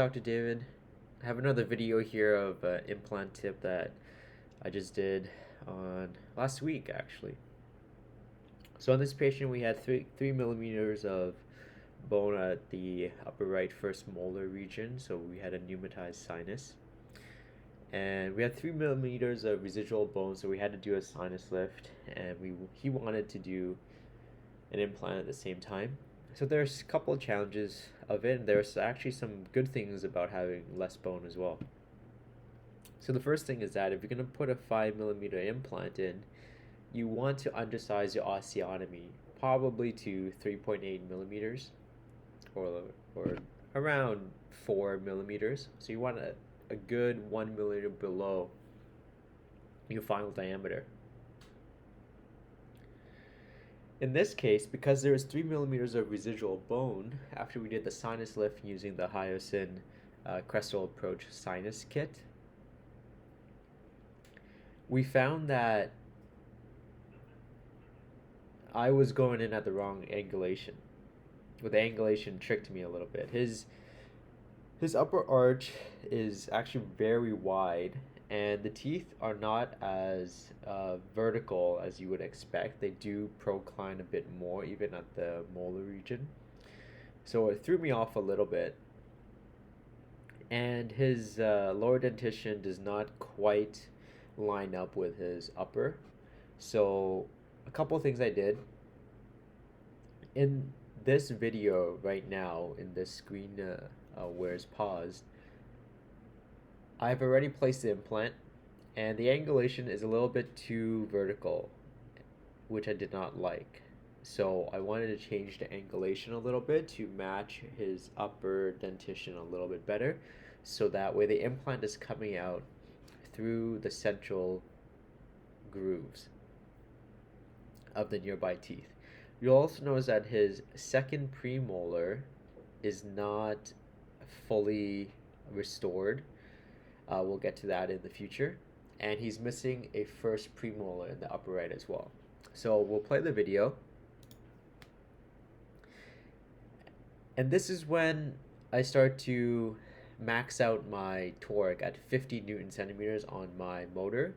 Dr. David. I have another video here of implant tip that I just did on last week actually. So on this patient we had 3 millimeters of bone at the upper right first molar region, so we had a pneumatized sinus. And we had 3 millimeters of residual bone, so we had to do a sinus lift, and he wanted to do an implant at the same time. So there's a couple of challenges of it, and there's actually some good things about having less bone as well. So the first thing is that if you're going to put a 5 millimeter implant in, you want to undersize your osteotomy probably to 3.8 millimeters or around 4 millimeters. So you want a good 1 millimeter below your final diameter. In this case, because there is 3 millimeters of residual bone, after we did the sinus lift using the Hyoscine Crestal Approach sinus kit, we found that I was going in at the wrong angulation. Well, the angulation tricked me a little bit. His upper arch is actually very wide, and the teeth are not as vertical as you would expect. They do procline a bit more, even at the molar region. So it threw me off a little bit. And his lower dentition does not quite line up with his upper. So a couple of things I did. In this video right now, in this screen where it's paused, I've already placed the implant, and the angulation is a little bit too vertical, which I did not like. So I wanted to change the angulation a little bit to match his upper dentition a little bit better, so that way the implant is coming out through the central grooves of the nearby teeth. You'll also notice that his second premolar is not fully restored. We'll get to that in the future. And he's missing a first premolar in the upper right as well. So we'll play the video. And this is when I start to max out my torque at 50 Newton centimeters on my motor.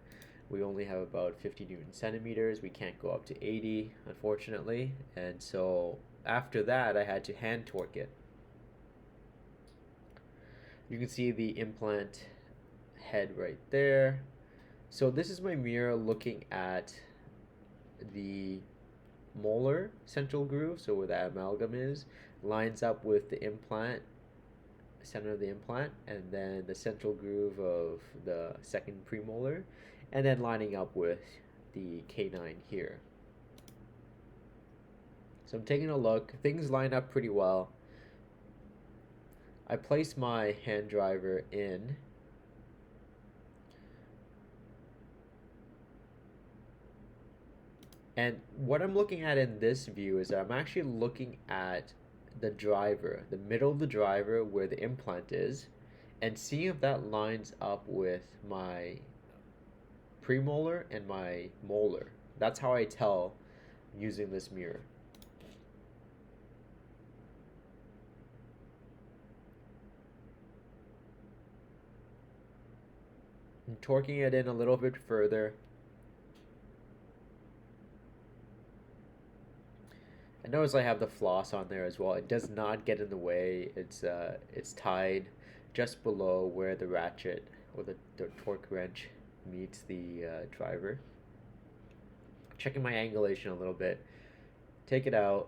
We only have about 50 Newton centimeters. We can't go up to 80, unfortunately. And so after that, I had to hand torque it. You can see the implant head right there. So this is my mirror looking at the molar central groove, so where that amalgam is, lines up with the implant, center of the implant, and then the central groove of the second premolar, and then lining up with the canine here. So I'm taking a look. Things line up pretty well. I place my hand driver in. And what I'm looking at in this view is that I'm actually looking at the driver, the middle of the driver where the implant is, and seeing if that lines up with my premolar and my molar. That's how I tell using this mirror. I'm torquing it in a little bit further. I notice I have the floss on there as well. It does not get in the way. It's tied just below where the ratchet or the torque wrench meets the driver. Checking my angulation a little bit. Take it out.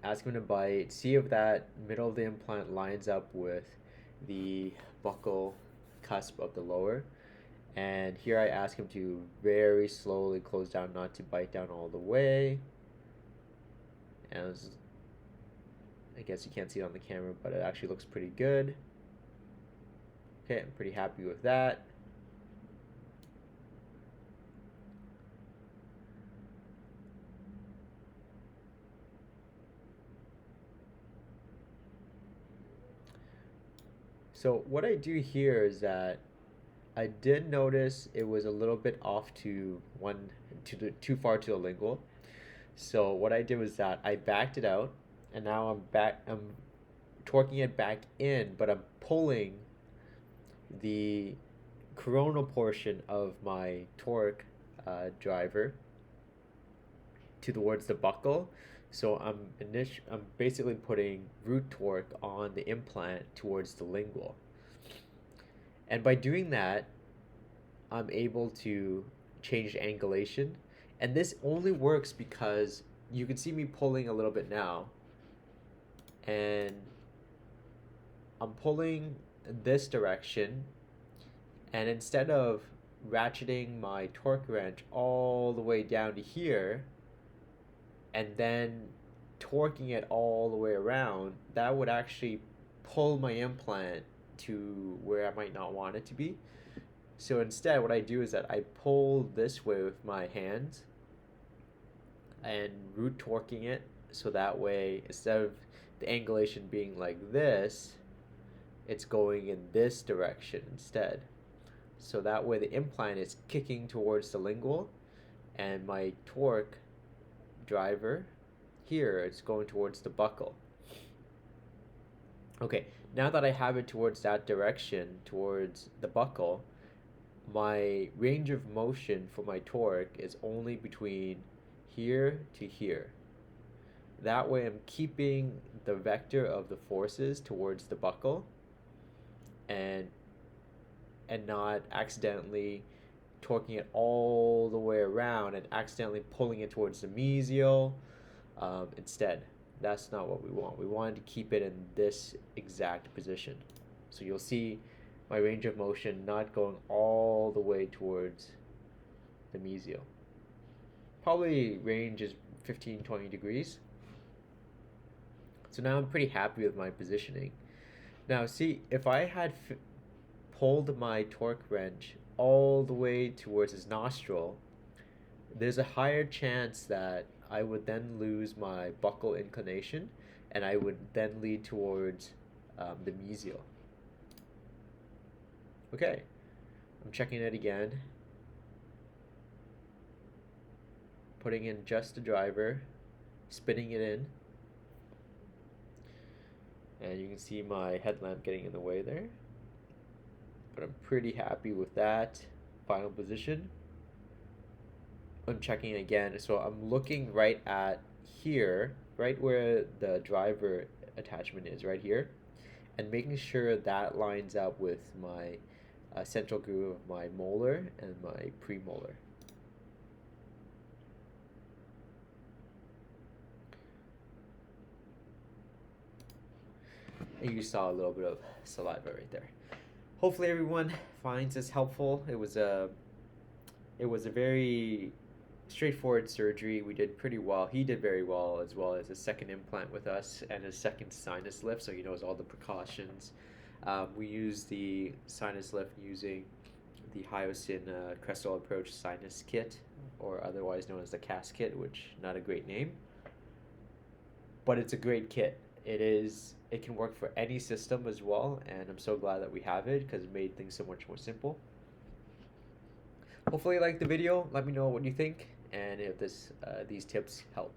Ask him to bite. See if that middle of the implant lines up with the buccal cusp of the lower. And here I ask him to very slowly close down, not to bite down all the way. And I guess you can't see it on the camera, but it actually looks pretty good. Okay, I'm pretty happy with that. So what I do here is that I did notice it was a little bit off to too far to the lingual. So what I did was that I backed it out, and now I'm torquing it back in, but I'm pulling the coronal portion of my torque driver towards the buckle. So I'm basically putting root torque on the implant towards the lingual. And by doing that, I'm able to change angulation. And this only works because you can see me pulling a little bit now. And I'm pulling this direction. And instead of ratcheting my torque wrench all the way down to here and then torquing it all the way around, that would actually pull my implant to where I might not want it to be. So instead, what I do is that I pull this way with my hands and root torquing it, so that way, instead of the angulation being like this, it's going in this direction instead. So that way the implant is kicking towards the lingual, and my torque driver here, it's going towards the buckle. Okay, now that I have it towards that direction, towards the buckle, my range of motion for my torque is only between here to here. That way I'm keeping the vector of the forces towards the buckle and not accidentally torquing it all the way around and accidentally pulling it towards the mesial instead. That's not what we want. We want to keep it in this exact position. So you'll see my range of motion not going all the way towards the mesial. Probably range is 15-20 degrees. So now I'm pretty happy with my positioning. Now see, if I had pulled my torque wrench all the way towards his nostril, there's a higher chance that I would then lose my buccal inclination and I would then lead towards the mesial. Okay, I'm checking it again. Putting in just the driver, spinning it in. And you can see my headlamp getting in the way there. But I'm pretty happy with that final position. I'm checking again, so I'm looking right at here, right where the driver attachment is, right here, and making sure that lines up with my central groove of my molar and my premolar. And you saw a little bit of saliva right there. Hopefully everyone finds this helpful. It was a very straightforward surgery. We did pretty well. He did very well as a second implant with us and a second sinus lift, so he knows all the precautions. We used the sinus lift using the Hyoscine Crestal Approach Sinus Kit, or otherwise known as the CAS kit, which not a great name, but it's a great kit. It can work for any system as well, and I'm so glad that we have it because it made things so much more simple. Hopefully you liked the video. Let me know what you think and if these tips help.